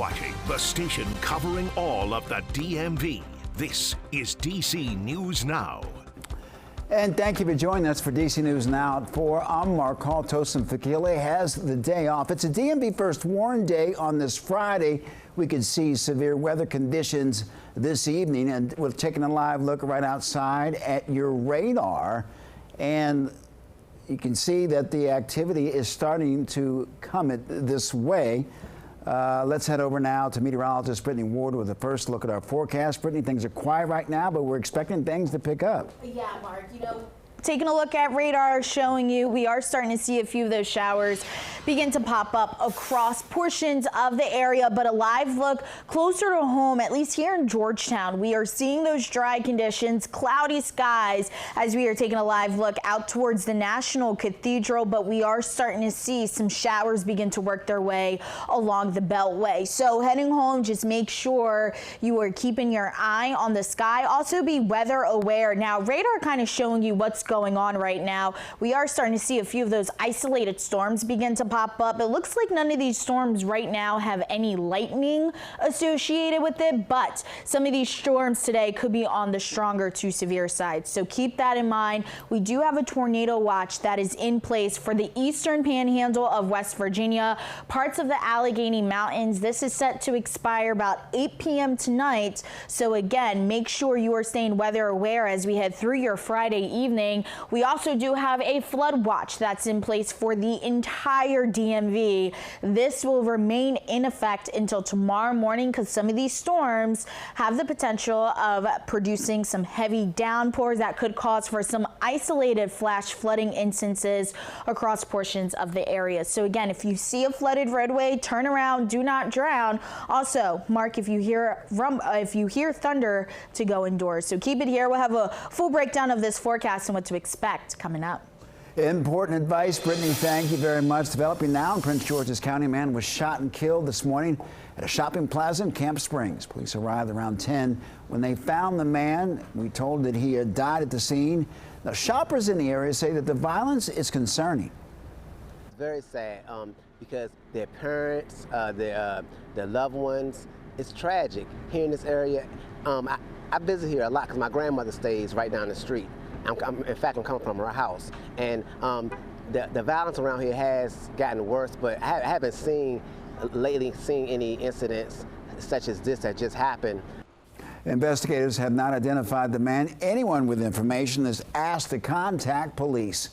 watching the station covering all of the DMV. This is DC News Now. And thank you for joining us for DC News Now at 4. I'm Mark Hall. Tosin Fakile has the day off. It's a DMV First Warn Day on this Friday. We could see severe weather conditions this evening, and we're taking a live look right outside at your radar. And you can see that the activity is starting to come this way. Let's head over now to meteorologist Brittany Ward with the first look at our forecast. Brittany, things are quiet right now, but we're expecting things to pick up. Yeah, Mark, taking a look at radar showing you we are starting to see a few of those showers begin to pop up across portions of the area, but a live look closer to home, at least here in Georgetown, we are seeing those dry conditions, cloudy skies as we are taking a live look out towards the National Cathedral, but we are starting to see some showers begin to work their way along the Beltway. So heading home, just make sure you are keeping your eye on the sky. Also be weather aware. Now, radar kind of showing you what's going on right now. We are starting to see a few of those isolated storms begin to pop up. It looks like none of these storms right now have any lightning associated with it, but some of these storms today could be on the stronger to severe side. So keep that in mind. We do have a tornado watch that is in place for the eastern panhandle of West Virginia, parts of the Allegheny Mountains. This is set to expire about 8 p.m. tonight. So again, make sure you are staying weather aware as we head through your Friday evening. We also do have a flood watch that's in place for the entire DMV. This will remain in effect until tomorrow morning because some of these storms have the potential of producing some heavy downpours that could cause for some isolated flash flooding instances across portions of the area. So again, if you see a flooded roadway, turn around, do not drown. Also, Mark, if you hear thunder, to go indoors. So keep it here. We'll have a full breakdown of this forecast and what to expect coming up. Important advice, Brittany. Thank you very much. Developing now in Prince George's County, a man was shot and killed this morning at a shopping plaza in Camp Springs. Police arrived around 10 when they found the man. We told that he had died at the scene. Now, shoppers in the area say that the violence is concerning. It's very sad because their parents, their loved ones, it's tragic here in this area. I visit here a lot because my grandmother stays right down the street. In fact, I'm coming from her house, and the violence around here has gotten worse, but I haven't seen any incidents such as this that just happened. Investigators have not identified the man. Anyone with information is asked to contact police.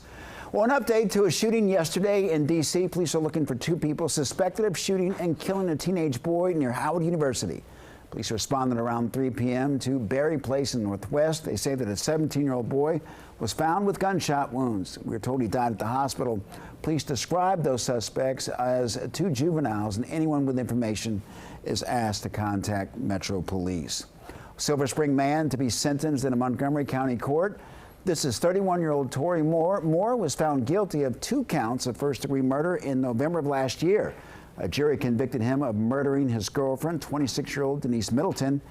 Well, an update to a shooting yesterday in D.C. Police are looking for 2 people suspected of shooting and killing a teenage boy near Howard University. Police responded around 3 p.m. to Berry Place in Northwest. They say that a 17-year-old boy was found with gunshot wounds. We were told he died at the hospital. Police described those suspects as 2 juveniles, and anyone with information is asked to contact Metro Police. Silver Spring man to be sentenced in a Montgomery County court. This is 31-year-old Tory Moore. Moore was found guilty of 2 counts of first-degree murder in November of last year. A jury convicted him of murdering his girlfriend, 26-year-old Denise Middleton,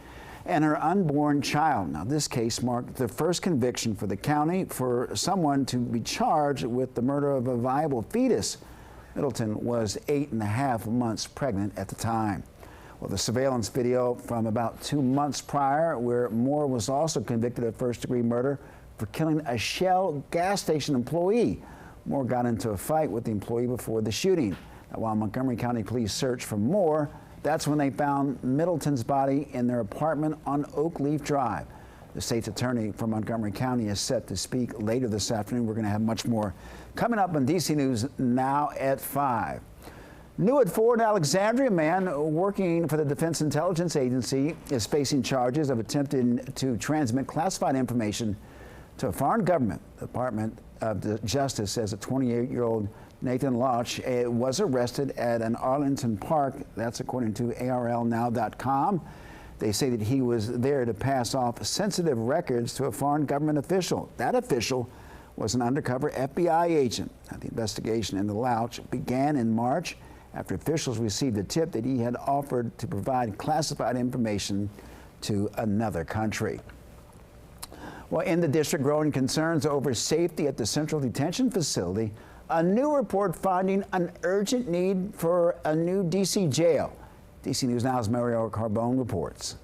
and her unborn child. Now, this case marked the first conviction for the county for someone to be charged with the murder of a viable fetus. Middleton was 8.5 months pregnant at the time. Well, the surveillance video from about 2 months prior, where Moore was also convicted of first-degree murder for killing a Shell gas station employee. Moore got into a fight with the employee before the shooting. While Montgomery County police searched for Moore, that's when they found Middleton's body in their apartment on Oakleaf Drive. The state's attorney for Montgomery County is set to speak later this afternoon. We're going to have much more coming up on DC News Now at 5. New at Fort Alexandria, a man working for the Defense Intelligence Agency is facing charges of attempting to transmit classified information to a foreign government. The Department of Justice says a 28-year-old Nathan Loch was arrested at an Arlington park. That's according to ARLnow.com. They say that he was there to pass off sensitive records to a foreign government official. That official was an undercover FBI agent. Now, the investigation into Loch began in March after officials received a tip that he had offered to provide classified information to another country. Well, in the district, growing concerns over safety at the Central Detention Facility. A new report finding an urgent need for a new D.C. jail. DC News Now's Mariel Carbone reports.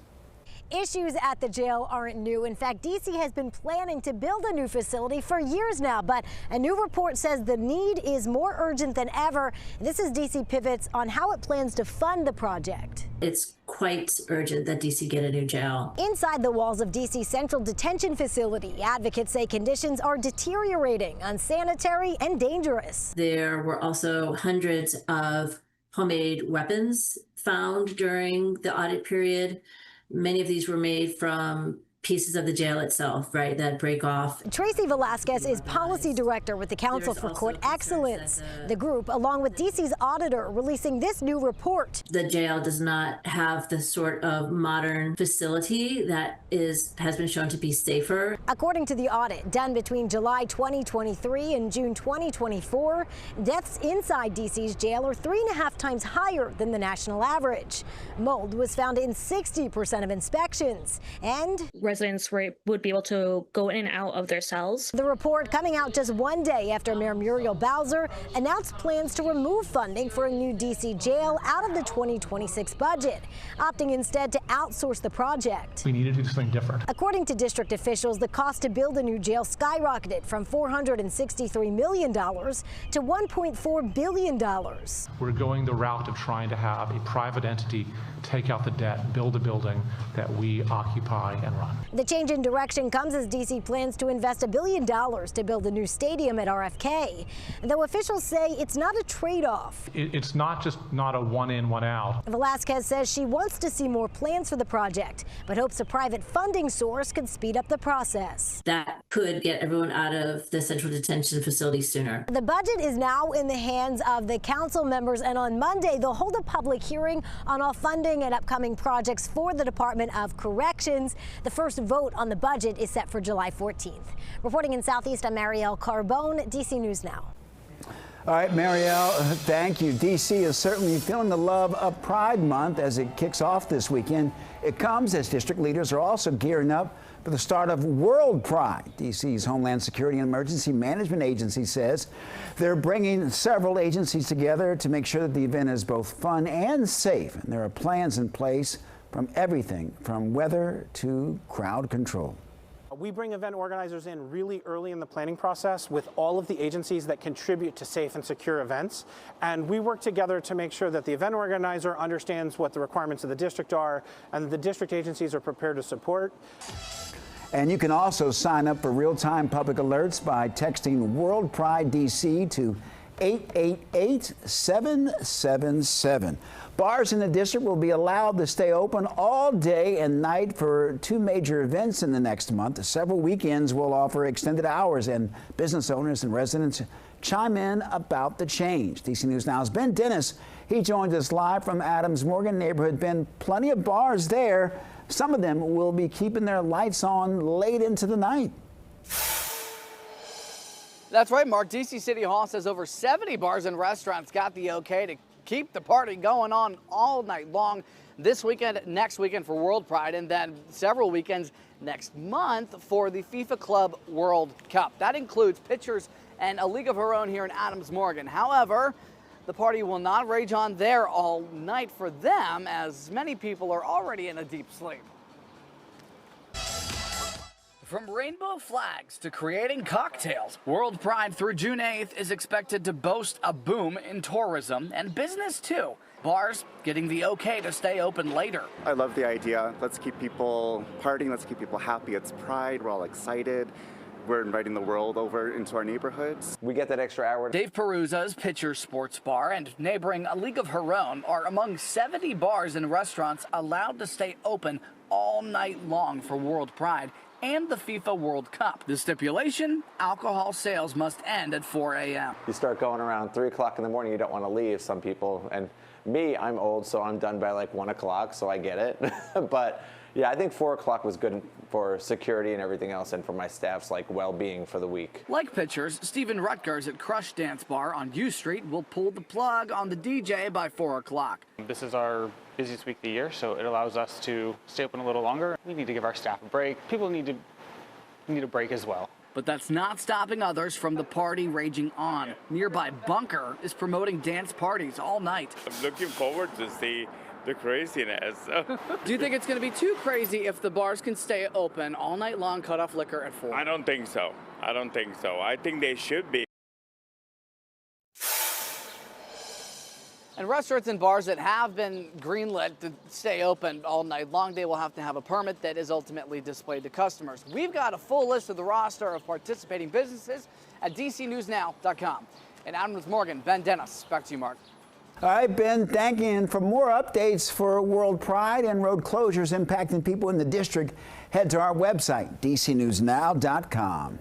Issues at the jail aren't new. In fact, D.C. has been planning to build a new facility for years now, but a new report says the need is more urgent than ever. This is D.C. Pivots on how it plans to fund the project. It's quite urgent that D.C. get a new jail. Inside the walls of D.C. Central Detention Facility, advocates say conditions are deteriorating, unsanitary, and dangerous. There were also hundreds of homemade weapons found during the audit period. Many of these were made from pieces of the jail itself, right, that break off. Tracy Velasquez is policy director with the Council for Court Excellence. The group, along with DC's auditor, releasing this new report. The jail does not have the sort of modern facility that has been shown to be safer. According to the audit done between July 2023 and June 2024, deaths inside DC's jail are 3.5 times higher than the national average. Mold was found in 60% of inspections, and residents would be able to go in and out of their cells. The report coming out just one day after Mayor Muriel Bowser announced plans to remove funding for a new D.C. jail out of the 2026 budget, opting instead to outsource the project. We needed to do something different. According to district officials, the cost to build a new jail skyrocketed from $463 million to $1.4 billion. We're going the route of trying to have a private entity take out the debt, build a building that we occupy and run. The change in direction comes as D.C. plans to invest $1 billion to build a new stadium at RFK, though officials say it's not a trade-off. It's not just not a one in, one out. Velasquez says she wants to see more plans for the project, but hopes a private funding source could speed up the process. That could get everyone out of the central detention facility sooner. The budget is now in the hands of the council members, and on Monday they'll hold a public hearing on all funding and upcoming projects for the Department of Corrections. The first vote on the budget is set for July 14th. Reporting in Southeast, I'm Mariel Carbone, DC News Now. All right, Mariel, thank you. D.C. is certainly feeling the love of Pride Month as it kicks off this weekend. It comes as district leaders are also gearing up for the start of World Pride. D.C.'s Homeland Security and Emergency Management Agency says they're bringing several agencies together to make sure that the event is both fun and safe. And there are plans in place from everything from weather to crowd control. We bring event organizers in really early in the planning process with all of the agencies that contribute to safe and secure events. And we work together to make sure that the event organizer understands what the requirements of the district are and the district agencies are prepared to support. And you can also sign up for real-time public alerts by texting World Pride DC to 888-777. Bars in the district will be allowed to stay open all day and night for two major events in the next month. Several weekends will offer extended hours, and business owners and residents chime in about the change. DC News Now's Ben Dennis. He joins us live from Adams Morgan neighborhood. Ben, plenty of bars there. Some of them will be keeping their lights on late into the night. That's right, Mark. DC City Hall says over 70 bars and restaurants got the okay to keep the party going on all night long this weekend, next weekend for World Pride, and then several weekends next month for the FIFA Club World Cup. That includes Pitchers and a league of her own here in Adams Morgan. However, the party will not rage on there all night for them, as many people are already in a deep sleep. From rainbow flags to creating cocktails, World Pride through June 8th is expected to boast a boom in tourism and business too. Bars getting the okay to stay open later. I love the idea. Let's keep people partying, let's keep people happy. It's Pride, we're all excited. We're inviting the world over into our neighborhoods. We get that extra hour. Dave Peruza's Pitcher Sports Bar and neighboring A League of Her Own are among 70 bars and restaurants allowed to stay open all night long for World Pride and the FIFA World Cup. The stipulation, alcohol sales must end at 4 a.m. You start going around 3 o'clock in the morning, you don't want to leave, some people. And me, I'm old, so I'm done by like 1 o'clock, so I get it. But yeah, I think 4 o'clock was good for security and everything else, and for my staff's like well-being for the week. Like Pitchers, Stephen Rutgers at Crush Dance Bar on U Street will pull the plug on the DJ by 4 o'clock. This is our busiest week of the year, so it allows us to stay open a little longer. We need to give our staff a break. People need a break as well. But that's not stopping others from the party raging on. Nearby Bunker is promoting dance parties all night. I'm looking forward to see the craziness. Do you think it's going to be too crazy if the bars can stay open all night long, cut off liquor at 4? I don't think so. I don't think so. I think they should be. And restaurants and bars that have been greenlit to stay open all night long, they will have to have a permit that is ultimately displayed to customers. We've got a full list of the roster of participating businesses at DCNewsNow.com. And I'm with Morgan, Ben Dennis. Back to you, Mark. All right, Ben, thank you. And for more updates for World Pride and road closures impacting people in the district, head to our website, DCNewsNow.com.